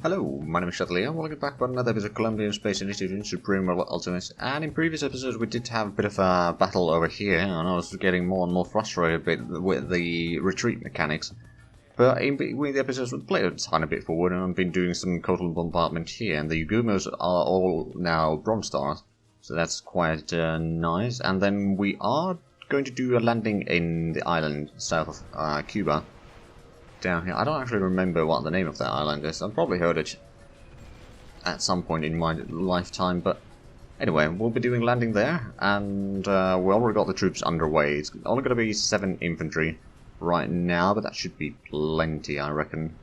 Hello, my name is Shuttleer, and welcome back for another episode of Colombian Space Initiative Supreme World Ultimate. And in previous episodes we did have a bit of a battle over here, and I was getting more and more frustrated with the retreat mechanics. But in between the episodes we've played a tiny bit forward, and I've been doing some coastal bombardment here, and the Yugumos are all now Bronze Stars, so that's quite nice. And then we are going to do a landing in the island south of Cuba. Down here. I don't actually remember what the name of that island is. I've probably heard it at some point in my lifetime, but anyway, we'll be doing landing there, and we already got the troops underway. It's only going to be 7 infantry right now, but that should be plenty, I reckon.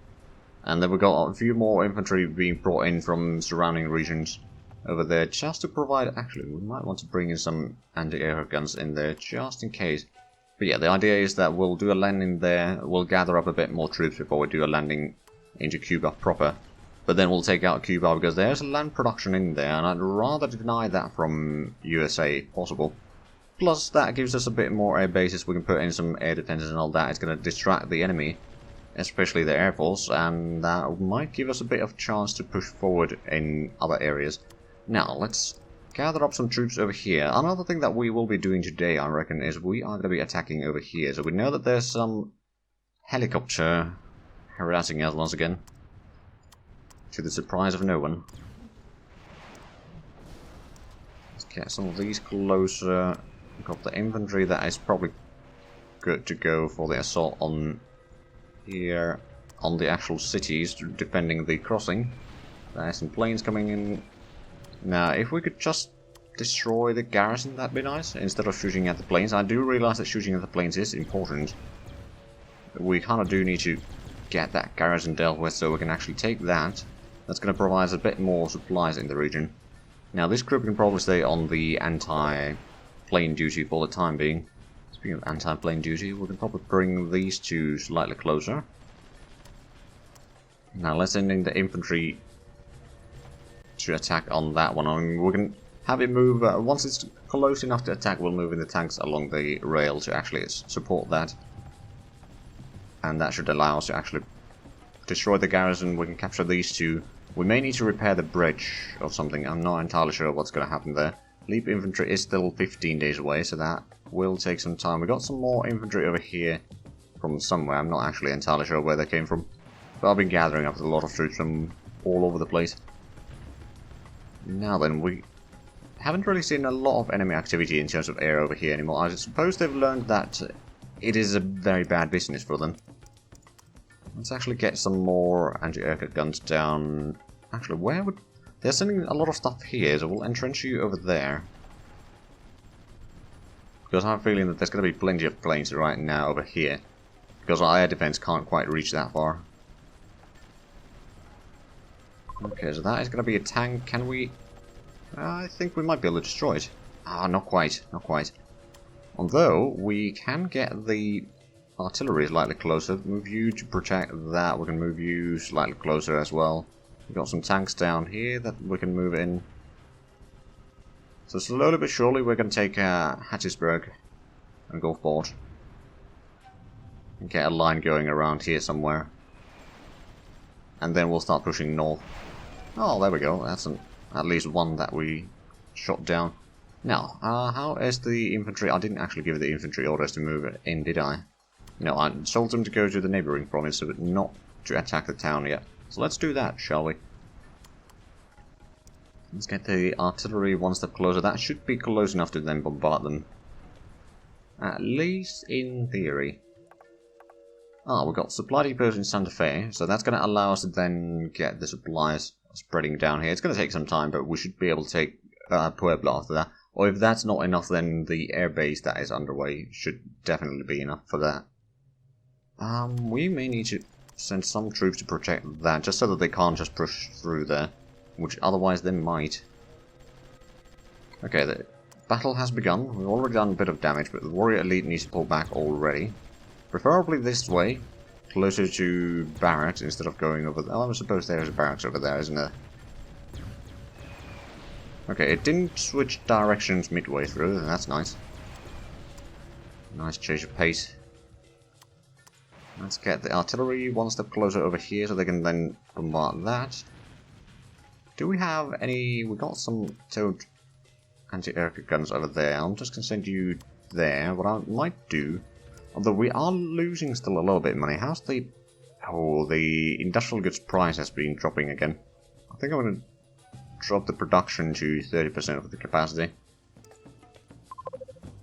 And then we've got a few more infantry being brought in from surrounding regions over there, just to provide... Actually, we might want to bring in some anti-air guns in there, just in case. But yeah, the idea is that we'll do a landing there, we'll gather up a bit more troops before we do a landing into Cuba proper. But then we'll take out Cuba because there's a land production in there, and I'd rather deny that from USA if possible. Plus, that gives us a bit more air bases, we can put in some air defenses and all that. It's going to distract the enemy, especially the Air Force, and that might give us a bit of chance to push forward in other areas. Now, let's gather up some troops over here. Another thing that we will be doing today, I reckon, is we are going to be attacking over here. So we know that there's some helicopter harassing us once again, to the surprise of no one. Let's get some of these closer. We've got the infantry that is probably good to go for the assault on here, on the actual cities, defending the crossing. There's some planes coming in. Now, if we could just destroy the garrison, that'd be nice, instead of shooting at the planes. I do realise that shooting at the planes is important. We kind of do need to get that garrison dealt with so we can actually take that. That's going to provide us a bit more supplies in the region. Now, this group can probably stay on the anti-plane duty for the time being. Speaking of anti-plane duty, we can probably bring these two slightly closer. Now, let's send in the infantry to attack on that one. I mean, we can have it move, once it's close enough to attack, we'll move in the tanks along the rail to actually support that. And that should allow us to actually destroy the garrison. We can capture these two. We may need to repair the bridge or something. I'm not entirely sure what's going to happen there. Leap infantry is still 15 days away, so that will take some time. We got some more infantry over here from somewhere. I'm not actually entirely sure where they came from, but I've been gathering up a lot of troops from all over the place. Now then, we haven't really seen a lot of enemy activity in terms of air over here anymore. I suppose they've learned that it is a very bad business for them. Let's actually get some more anti-air guns down. Actually, where would... They're sending a lot of stuff here, so we'll entrench you over there. Because I have a feeling that there's going to be plenty of planes right now over here. Because our air defense can't quite reach that far. Okay, so that is going to be a tank. Can we... I think we might be able to destroy it. Ah, not quite. Not quite. Although, we can get the artillery slightly closer. Move you to protect that. We can move you slightly closer as well. We've got some tanks down here that we can move in. So slowly but surely we're going to take Hattiesburg and go forward. And get a line going around here somewhere. And then we'll start pushing north. Oh, there we go. That's at least one that we shot down. Now, how is the infantry? I didn't actually give the infantry orders to move in, did I? No, I told them to go to the neighbouring province, but not to attack the town yet. So let's do that, shall we? Let's get the artillery one step closer. That should be close enough to then bombard them. At least in theory. Ah, we've got supply depots in Santa Fe, so that's going to allow us to then get the supplies spreading down here. It's going to take some time, but we should be able to take Puebla after that. Or if that's not enough, then the air base that is underway should definitely be enough for that. We may need to send some troops to protect that, just so that they can't just push through there, which otherwise they might. Okay, the battle has begun. We've already done a bit of damage, but the warrior elite needs to pull back already. Preferably this way, closer to barracks instead of going over there. Oh, I suppose there's a barracks over there, isn't there? Okay, it didn't switch directions midway through, and that's nice. Nice change of pace. Let's get the artillery one step closer over here so they can then bombard that. Do we have any... we got some towed anti-aircraft guns over there. I'm just going to send you there. What I might do... although we are losing still a little bit of money. How's the... oh, the industrial goods price has been dropping again. I think I'm going to drop the production to 30% of the capacity.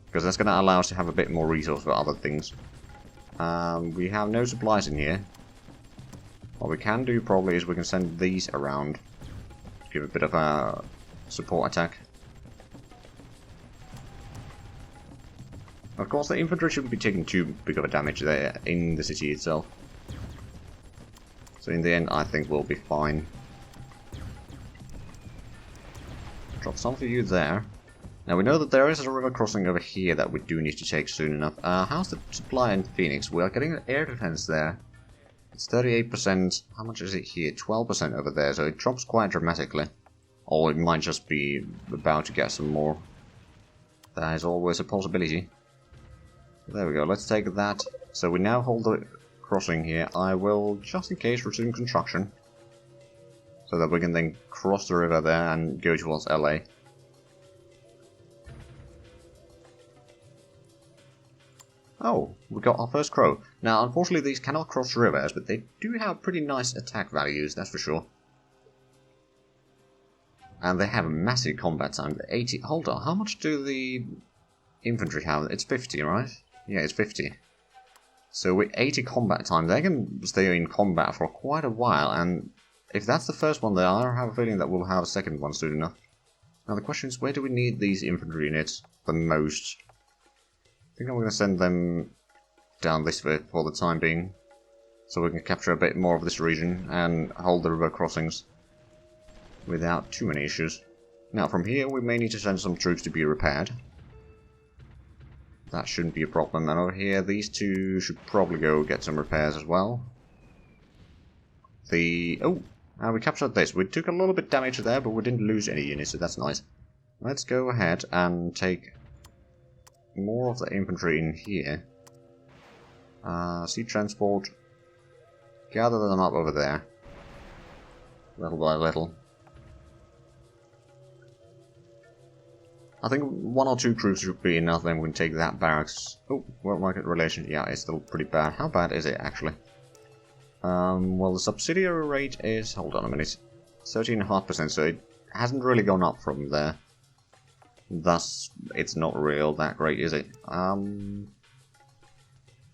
Because that's going to allow us to have a bit more resource for other things. We have no supplies in here. What we can do probably is we can send these around. Give a bit of a support attack. Of course, the infantry shouldn't be taking too big of a damage there in the city itself. So in the end, I think we'll be fine. Drop some for you there. Now we know that there is a river crossing over here that we do need to take soon enough. How's the supply in Phoenix? We are getting an air defense there. It's 38%. How much is it here? 12% over there, so it drops quite dramatically. Or it might just be about to get some more. That is always a possibility. There we go, let's take that. So we now hold the crossing here. I will, just in case, resume construction. So that we can then cross the river there and go towards LA. Oh, we got our first crow. Now, unfortunately, these cannot cross rivers, but they do have pretty nice attack values, that's for sure. And they have a massive combat time. 80. Hold on, how much do the infantry have? It's 50, right? Yeah, it's 50. So with 80 combat time, they can stay in combat for quite a while, and if that's the first one there, I have a feeling that we'll have a second one soon enough. Now the question is, where do we need these infantry units the most? I think I'm going to send them down this way for the time being, so we can capture a bit more of this region and hold the river crossings without too many issues. Now from here we may need to send some troops to be repaired. That shouldn't be a problem. And over here these two should probably go get some repairs as well. We captured this. We took a little bit damage there, but we didn't lose any units, so that's nice. Let's go ahead and take more of the infantry in here. Sea transport. Gather them up over there. Little by little. I think 1 or 2 crews should be enough, then we can take that barracks. Oh, world market relation. Yeah, it's still pretty bad. How bad is it, actually? Well, the subsidiary rate is... hold on a minute. 13.5%, so it hasn't really gone up from there. Thus, it's not real that great, is it?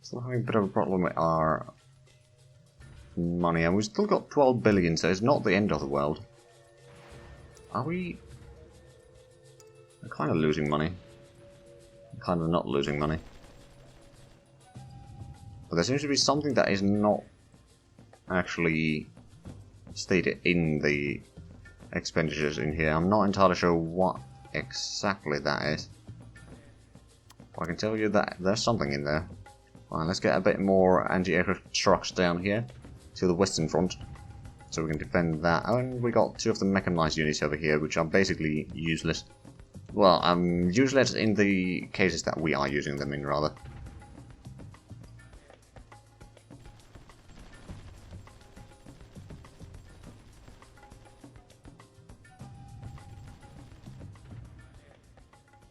Still having a bit of a problem with our money, and we've still got 12 billion, so it's not the end of the world. Are we... I'm kind of losing money. I'm kind of not losing money. But there seems to be something that is not actually stated in the expenditures in here. I'm not entirely sure what exactly that is. But I can tell you that there's something in there. Right, let's get a bit more anti-aircraft trucks down here to the western front, so we can defend that. Oh, and we got 2 of the mechanized units over here, which are basically useless. Well, useless in the cases that we are using them in, rather.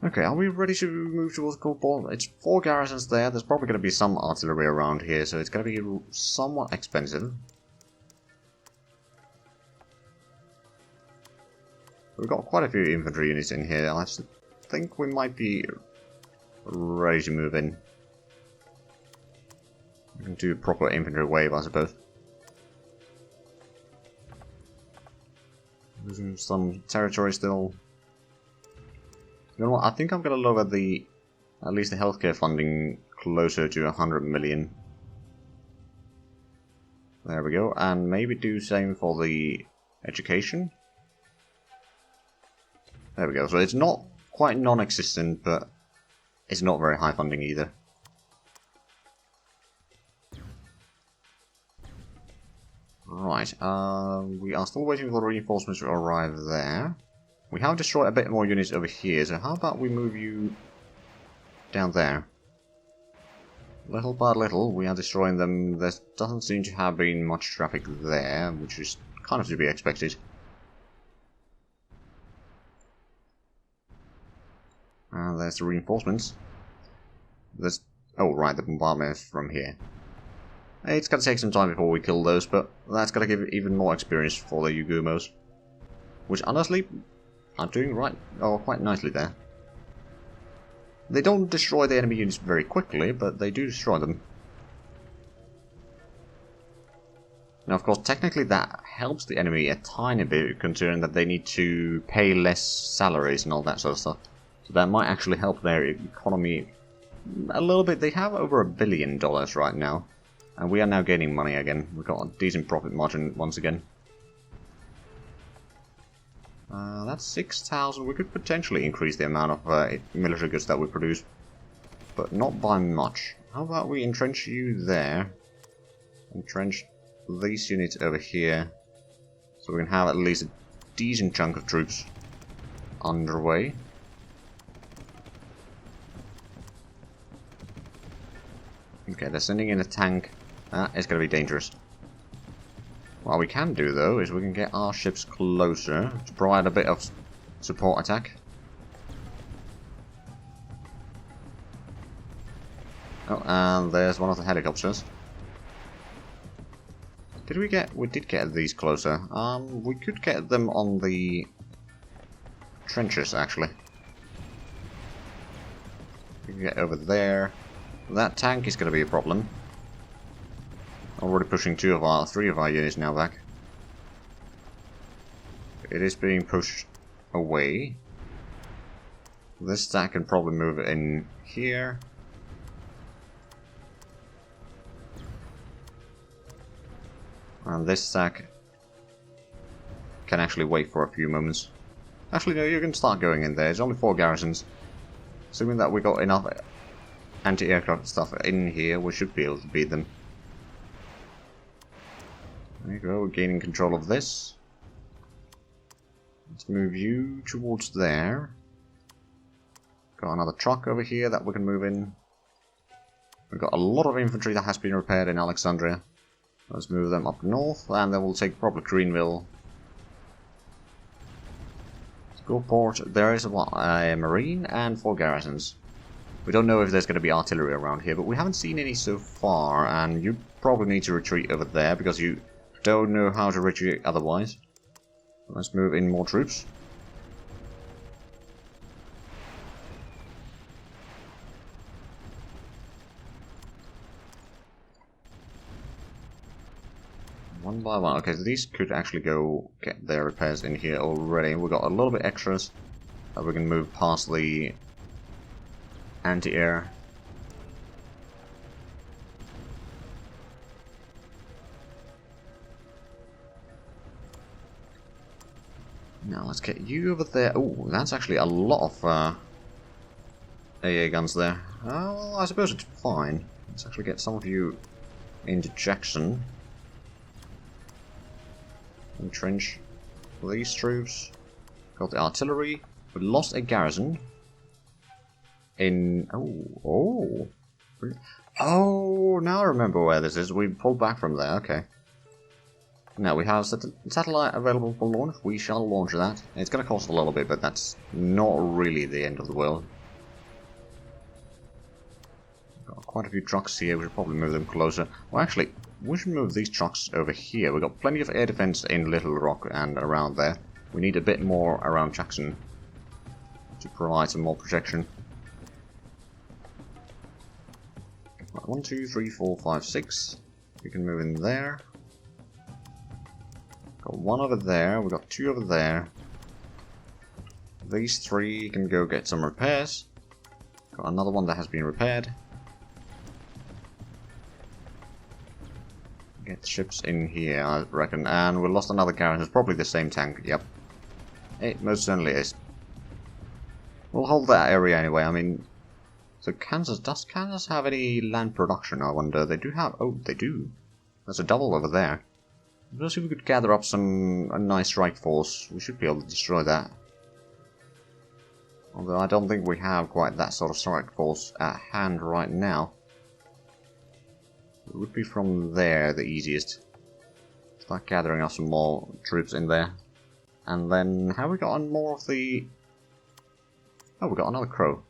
Okay, are we ready to move towards Coldball? It's 4 garrisons there. There's probably going to be some artillery around here, so it's going to be somewhat expensive. We've got quite a few infantry units in here. I think we might be ready to move in. We can do a proper infantry wave, I suppose. Losing some territory still. You know what, I think I'm going to lower the, at least the healthcare funding closer to 100 million. There we go, and maybe do same for the education. There we go, so it's not quite non-existent, but it's not very high funding either. Right, we are still waiting for the reinforcements to arrive there. We have destroyed a bit more units over here, so how about we move you down there? Little by little, we are destroying them. There doesn't seem to have been much traffic there, which is kind of to be expected. And there's the reinforcements. There's... oh, right, the bombardment is from here. It's gonna take some time before we kill those, but that's gonna give even more experience for the Yugumos. Which, honestly, are doing quite nicely there. They don't destroy the enemy units very quickly, but they do destroy them. Now, of course, technically that helps the enemy a tiny bit, considering that they need to pay less salaries and all that sort of stuff. So that might actually help their economy a little bit. They have over $1 billion right now, and we are now gaining money again. We've got a decent profit margin once again. That's 6,000. We could potentially increase the amount of military goods that we produce, but not by much. How about we entrench you there? Entrench these units over here, so we can have at least a decent chunk of troops underway. Okay, they're sending in a tank. That is going to be dangerous. What we can do, though, is we can get our ships closer to provide a bit of support attack. Oh, and there's one of the helicopters. Did we get... we did get these closer. We could get them on the trenches, actually. We can get over there. That tank is going to be a problem. Already pushing three of our units now back. It is being pushed away. This stack can probably move in here. And this stack can actually wait for a few moments. Actually, no, you can start going in there. There's only 4 garrisons. Assuming that we got enough anti-aircraft stuff in here, we should be able to beat them. There you go, we're gaining control of this. Let's move you towards there. Got another truck over here that we can move in. We've got a lot of infantry that has been repaired in Alexandria. Let's move them up north, and then we'll take probably Greenville. Schoolport, there is a marine and 4 garrisons. We don't know if there's going to be artillery around here, but we haven't seen any so far, and you probably need to retreat over there because you don't know how to retreat otherwise. Let's move in more troops. One by one. Okay, so these could actually go get their repairs in here already. We've got a little bit extras that we can move past the anti-air. Now let's get you over there. Oh, that's actually a lot of AA guns there. Well, I suppose it's fine. Let's actually get some of you into Jackson. Entrench these troops. Got the artillery. We lost a garrison. In... Oh, now I remember where this is. We pulled back from there, okay. Now we have satellite available for launch. We shall launch that. It's going to cost a little bit, but that's not really the end of the world. Got quite a few trucks here. We should probably move them closer. Well, actually, we should move these trucks over here. We've got plenty of air defense in Little Rock and around there. We need a bit more around Jackson to provide some more protection. 1, 2, 3, 4, 5, 6. We can move in there. Got 1 over there. We've got 2 over there. These 3 can go get some repairs. Got another one that has been repaired. Get the ships in here, I reckon. And we lost another garrison. It's probably the same tank. Yep. It most certainly is. We'll hold that area anyway. I mean... So Kansas, does Kansas have any land production, I wonder? They do have... Oh, they do. There's a double over there. Let's see if we could gather up a nice strike force. We should be able to destroy that. Although I don't think we have quite that sort of strike force at hand right now. It would be from there the easiest. Start gathering up some more troops in there. And then, have we got on more of the... Oh, we got another crow.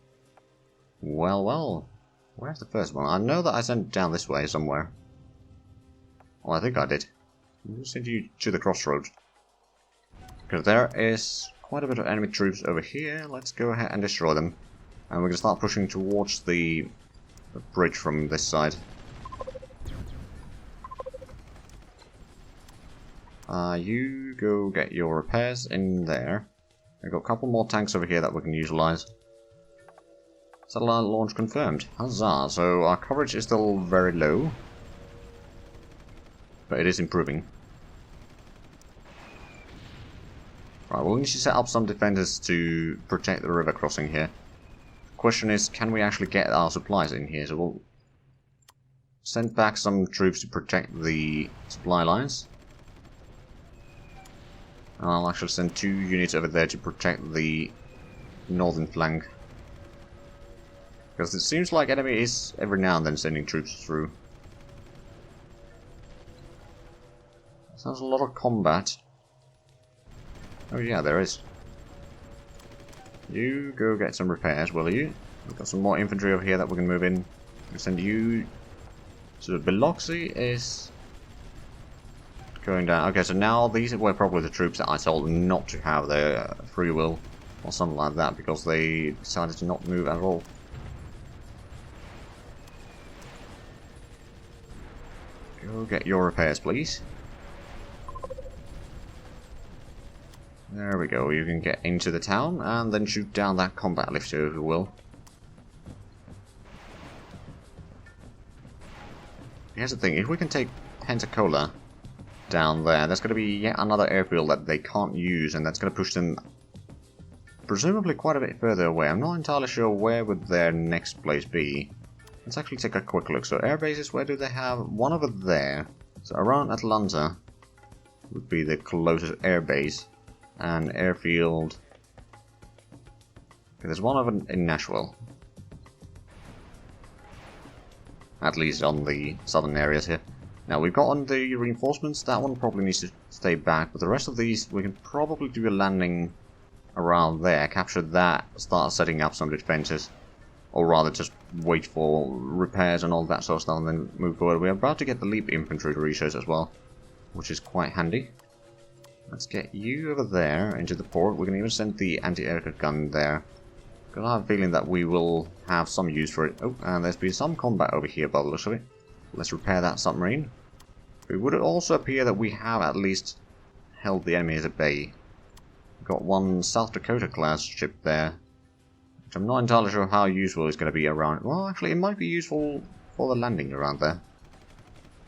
Well, well. Where's the first one? I know that I sent it down this way somewhere. Well, I think I did. I'll send you to the crossroads. Because there is quite a bit of enemy troops over here. Let's go ahead and destroy them. And we're going to start pushing towards the bridge from this side. You go get your repairs in there. I've got a couple more tanks over here that we can utilize. Satellite launch confirmed. Huzzah! So our coverage is still very low. But it is improving. Right, we'll need to set up some defenders to protect the river crossing here. The question is, can we actually get our supplies in here? So we'll send back some troops to protect the supply lines. And I'll actually send 2 units over there to protect the northern flank. Because it seems like enemy is every now and then sending troops through. Sounds a lot of combat. Oh yeah, there is. You go get some repairs, will you? We've got some more infantry over here that we can move in. We'll send you... So Biloxi is... going down. Okay, so now these were probably the troops that I told not to have their free will or something like that because they decided to not move at all. Go get your repairs, please. There we go, you can get into the town and then shoot down that combat lifter if you will. Here's the thing, if we can take Pensacola down there, there's going to be yet another airfield that they can't use, and that's going to push them presumably quite a bit further away. I'm not entirely sure where would their next place be. Let's actually take a quick look. So air bases, where do they have? One over there. So around Atlanta would be the closest air base. And airfield... Okay, there's one over in Nashville. At least on the southern areas here. Now we've got on the reinforcements, that one probably needs to stay back, but the rest of these we can probably do a landing around there, capture that, start setting up some defenses, or rather just wait for repairs and all that sort of stuff and then move forward. We're about to get the leap infantry research as well, which is quite handy. Let's get you over there into the port. We can even send the anti-aircraft gun there. Because I have a feeling that we will have some use for it. Oh, and there's been some combat over here by the looks of it. Let's repair that submarine. It would also appear that we have at least held the enemy at bay. We've got one South Dakota class ship there, which I'm not entirely sure how useful it's going to be around. Well, actually, it might be useful for the landing around there.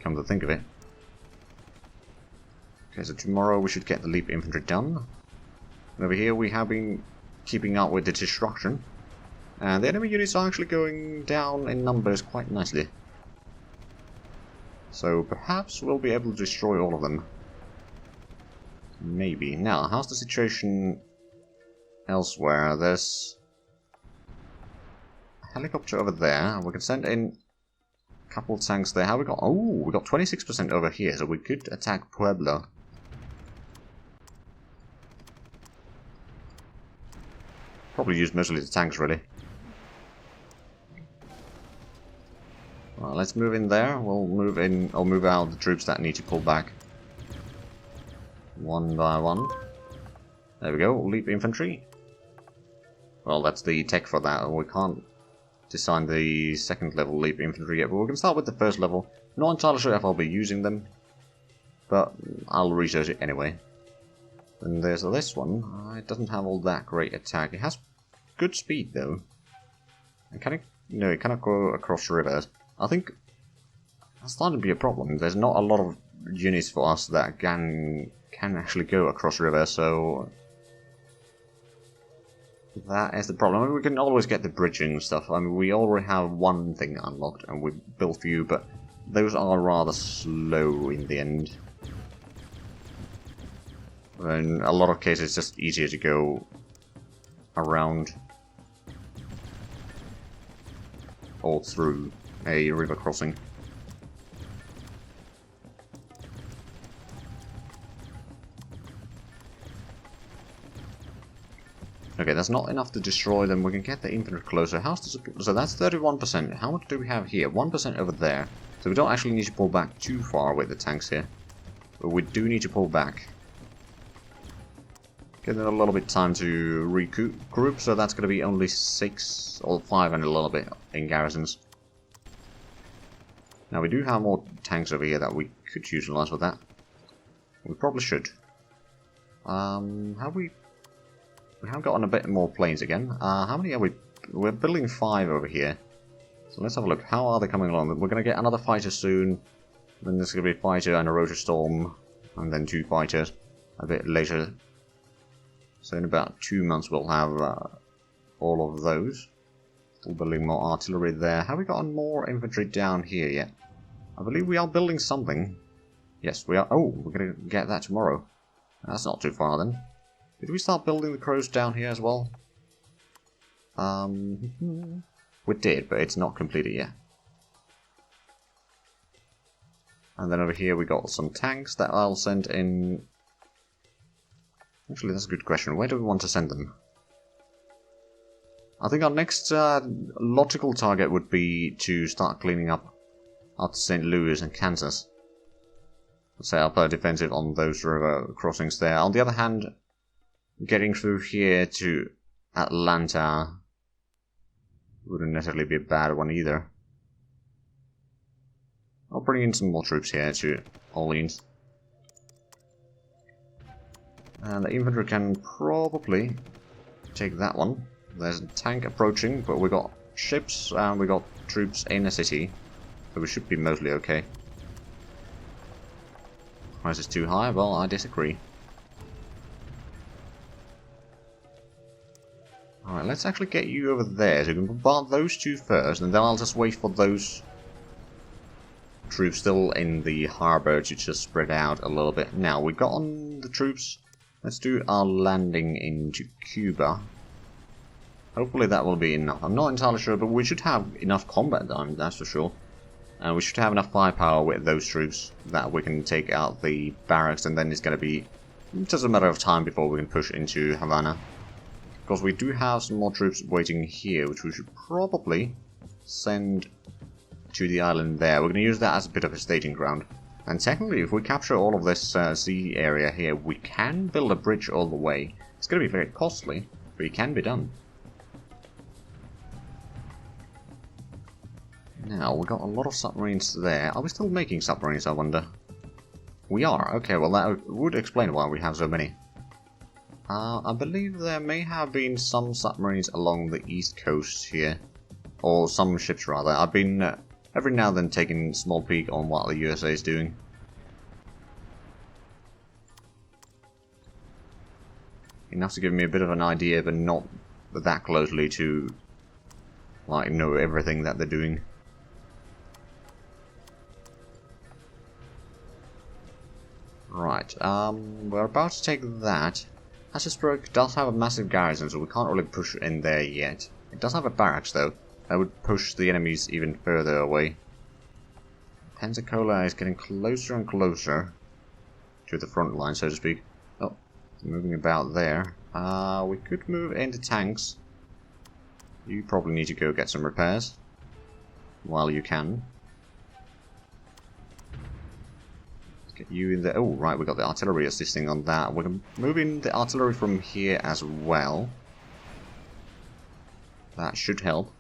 Come to think of it. Okay, so tomorrow we should get the leap infantry done. And over here we have been keeping up with the destruction. And the enemy units are actually going down in numbers quite nicely. So perhaps we'll be able to destroy all of them. Maybe. Now, how's the situation elsewhere? There's a helicopter over there. We can send in a couple of tanks there. How we got? Oh, we got 26% over here, so we could attack Pueblo. Probably use mostly the tanks, really. Well, let's move in there. We'll move in, or move out the troops that need to pull back. One by one. There we go, leap infantry. Well, that's the tech for that. We can't design the second level leap infantry yet, but we can start with the first level. Not entirely sure if I'll be using them, but I'll research it anyway. And there's this one. It doesn't have all that great attack. It has good speed though. And can it? No, it cannot go across rivers. I think that's starting to be a problem. There's not a lot of units for us that can actually go across rivers, so that is the problem. I mean, we can always get the bridging and stuff. I mean, we already have one thing unlocked, and we've built a few, but those are rather slow in the end. In a lot of cases, it's just easier to go around or through a river crossing. Okay, that's not enough to destroy them. We can get the infantry closer. So that's 31%. How much do we have here? 1% over there. So we don't actually need to pull back too far with the tanks here. But we do need to pull back. Give them a little bit of time to regroup, so that's going to be only 6 or 5 and a little bit in garrisons. Now we do have more tanks over here that we could utilize with that. We probably should. We have gotten a bit more planes again. How many are we? We're building 5 over here. So let's have a look. How are they coming along? We're going to get another fighter soon. Then there's going to be a fighter and a rotor storm. And then 2 fighters a bit later. So in about 2 months we'll have all of those. Still building more artillery there. Have we gotten more infantry down here yet? I believe we are building something. Yes, we are. Oh, we're going to get that tomorrow. That's not too far then. Did we start building the crows down here as well? We did, but it's not completed yet. And then over here we got some tanks that I'll send in. Actually, that's a good question. Where do we want to send them? I think our next logical target would be to start cleaning up out St. Louis and Kansas. Set up a defensive on those river crossings there. On the other hand, getting through here to Atlanta wouldn't necessarily be a bad one either. I'll bring in some more troops here to Orleans. And the infantry can probably take that one. There's a tank approaching, but we got ships and we got troops in a city. So we should be mostly okay. Price is too high? Well, I disagree. Alright, let's actually get you over there. So we can bombard those 2 first, and then I'll just wait for those troops still in the harbour to just spread out a little bit. Now, we got on the troops. Let's do our landing into Cuba. Hopefully that will be enough. I'm not entirely sure, but we should have enough combat time, that's for sure. And we should have enough firepower with those troops that we can take out the barracks, and then it's going to be just a matter of time before we can push into Havana. Because we do have some more troops waiting here, which we should probably send to the island there. We're going to use that as a bit of a staging ground. And technically, if we capture all of this sea area here, we can build a bridge all the way. It's going to be very costly, but it can be done. Now, we've got a lot of submarines there. Are we still making submarines, I wonder? We are. Okay, well that would explain why we have so many. I believe there may have been some submarines along the east coast here. Or some ships, rather. I've been every now and then taking a small peek on what the USA is doing. Enough to give me a bit of an idea, but not that closely to like know everything that they're doing. Right, we're about to take that. Hasselbrook does have a massive garrison, so we can't really push in there yet. It does have a barracks, though. That would push the enemies even further away. Pensacola is getting closer and closer to the front line, so to speak. Oh, moving about there. We could move into tanks. You probably need to go get some repairs while you can. Get you in there. Oh, right, we got the artillery assisting on that. We're moving the artillery from here as well. That should help.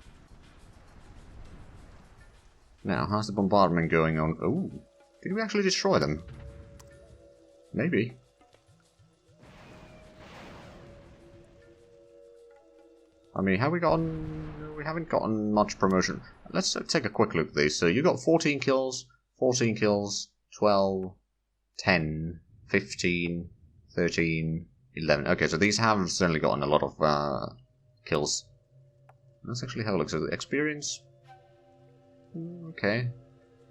Now, how's the bombardment going on? Oh, did we actually destroy them? Maybe. I mean, have we gotten... We haven't gotten much promotion. Let's take a quick look at these. So you got 14 kills, 14 kills, 12... 10, 15, 13, 11. Okay, so these have certainly gotten a lot of kills. Let's actually have a look. So the experience... Okay.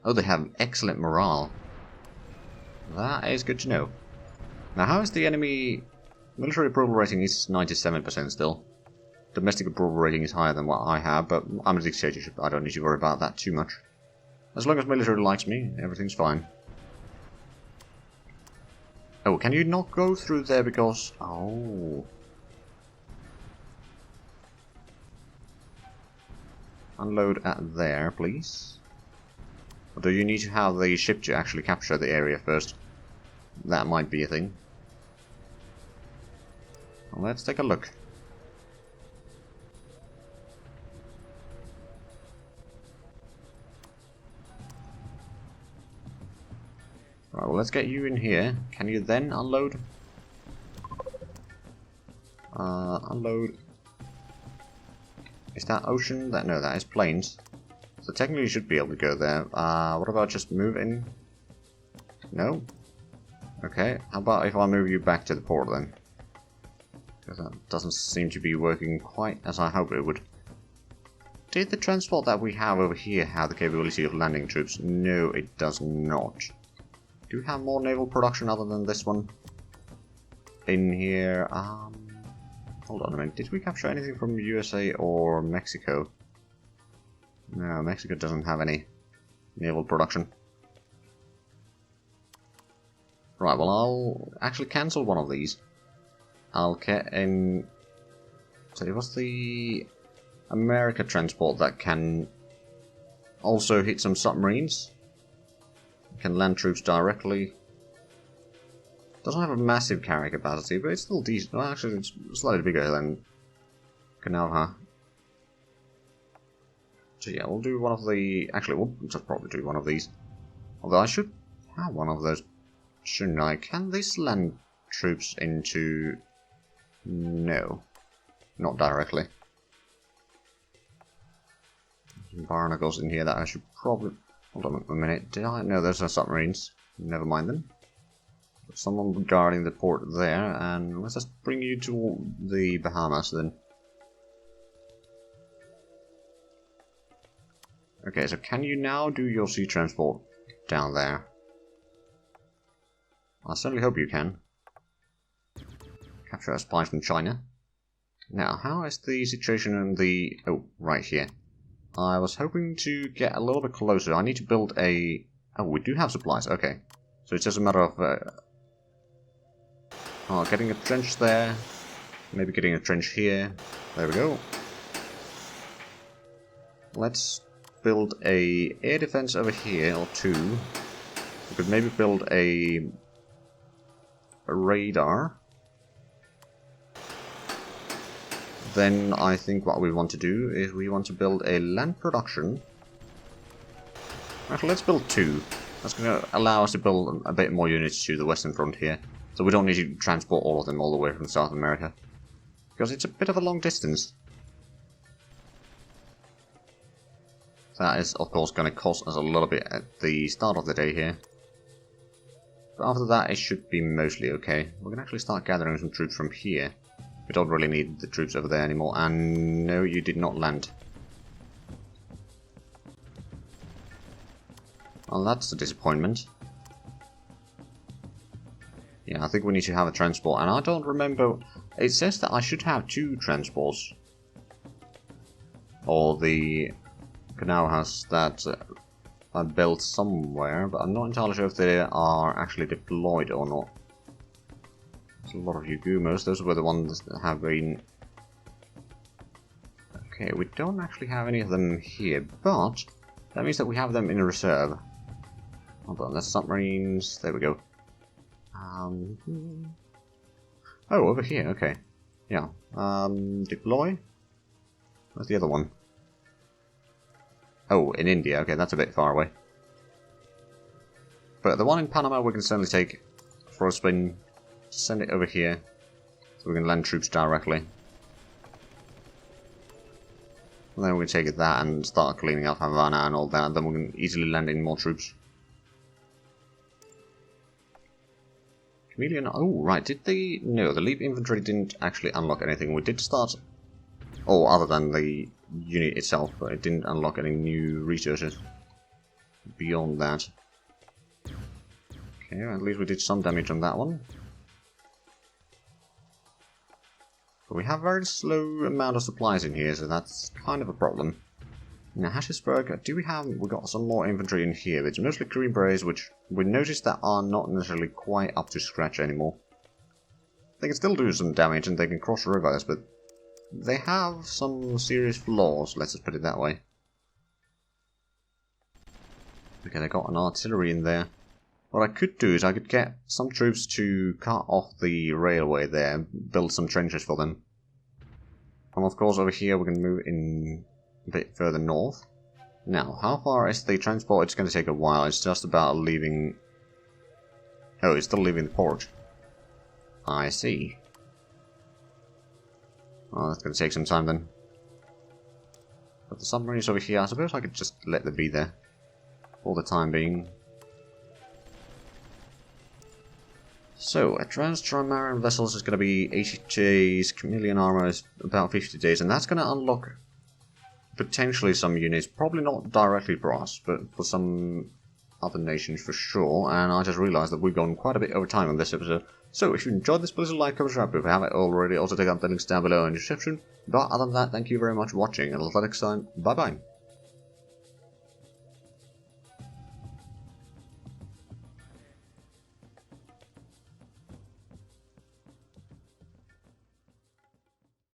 Oh, they have excellent morale. That is good to know. Now, how is the enemy... Military approval rating is 97% still. Domestic approval rating is higher than what I have, but I'm a dictatorship. I don't need to worry about that too much. As long as military likes me, everything's fine. Oh, can you not go through there because... Oh. unload at there, please. Or do you need to have the ship to actually capture the area first? That might be a thing. Well, let's take a look. Right, well, let's get you in here. Can you then unload? Unload. Is that ocean? No, that is plains. So technically you should be able to go there. What about just move in? No? Okay, how about if I move you back to the port then? Because that doesn't seem to be working quite as I hoped it would. Did the transport that we have over here have the capability of landing troops? No, it does not. Do we have more naval production other than this one? In here, hold on a minute. Did we capture anything from USA or Mexico? No, Mexico doesn't have any naval production. Right, well, I'll actually cancel one of these. I'll get in... So what's the America transport that can also hit some submarines? Can land troops directly. Doesn't have a massive carry capacity, but it's still decent. Well, actually, it's slightly bigger than Canalha. So yeah, we'll do one of the... Actually, we'll just probably do one of these. Although I should have one of those, shouldn't I? Can this land troops into... No. Not directly. Some barnacles in here that I should probably... Hold on a minute. Did I? No, those are submarines. Never mind them. Someone guarding the port there, and let's just bring you to the Bahamas then. Okay, so can you now do your sea transport down there? I certainly hope you can. Capture a spy from China. Now, how is the situation in the... Oh, right here. I was hoping to get a little bit closer. I need to build a... Oh, we do have supplies. Okay. So it's just a matter of... getting a trench there. Maybe getting a trench here. There we go. Let's build a air defense over here, or two. We could maybe build a radar. Then I think what we want to do is we want to build a land production. Actually, let's build two. That's going to allow us to build a bit more units to the western frontier. So we don't need to transport all of them all the way from South America. Because it's a bit of a long distance. That is, of course, going to cost us a little bit at the start of the day here. But after that, it should be mostly okay. We can actually start gathering some troops from here. We don't really need the troops over there anymore. And no, you did not land. Well, that's a disappointment. Yeah, I think we need to have a transport. And I don't remember... It says that I should have two transports. Or the canal house that I built somewhere. But I'm not entirely sure if they are actually deployed or not. There's a lot of Yugumos. Those were the ones that have been... Okay, we don't actually have any of them here. But that means that we have them in reserve. Hold on, there's submarines. There we go. Oh, over here, okay. Yeah. Deploy? Where's the other one? Oh, in India, okay, that's a bit far away. But the one in Panama we can certainly take for a spin. Send it over here, so we can land troops directly. And then we can take that and start cleaning up Havana and all that, then we can easily land in more troops. Chameleon, oh right, did the... No, the Leap Infantry didn't actually unlock anything. We did start... Oh, other than the unit itself, but it didn't unlock any new resources beyond that. Okay, at least we did some damage on that one. But we have a very slow amount of supplies in here, so that's kind of a problem. Now, Hashesburg, do we have... We've got some more infantry in here. It's mostly Green Berets, which we noticed that are not necessarily quite up to scratch anymore. They can still do some damage and they can cross rivers, but they have some serious flaws, let's just put it that way. Okay, they got an artillery in there. What I could do is I could get some troops to cut off the railway there and build some trenches for them. And of course over here we can move in a bit further north. Now, how far is the transport? It's going to take a while. It's just about leaving... Oh, it's still leaving the port. I see. Well, that's going to take some time then. But the submarines over here, I suppose I could just let them be there. For the time being. So, advanced trimaran vessels is going to be 80 days, chameleon armor is about 50 days, and that's going to unlock potentially some units, probably not directly for us, but for some other nations for sure, and I just realised that we've gone quite a bit over time on this episode. So, if you enjoyed this, please like, comment, subscribe if you haven't already, also take up the links down below in the description. But other than that, thank you very much for watching, and until next time, bye bye.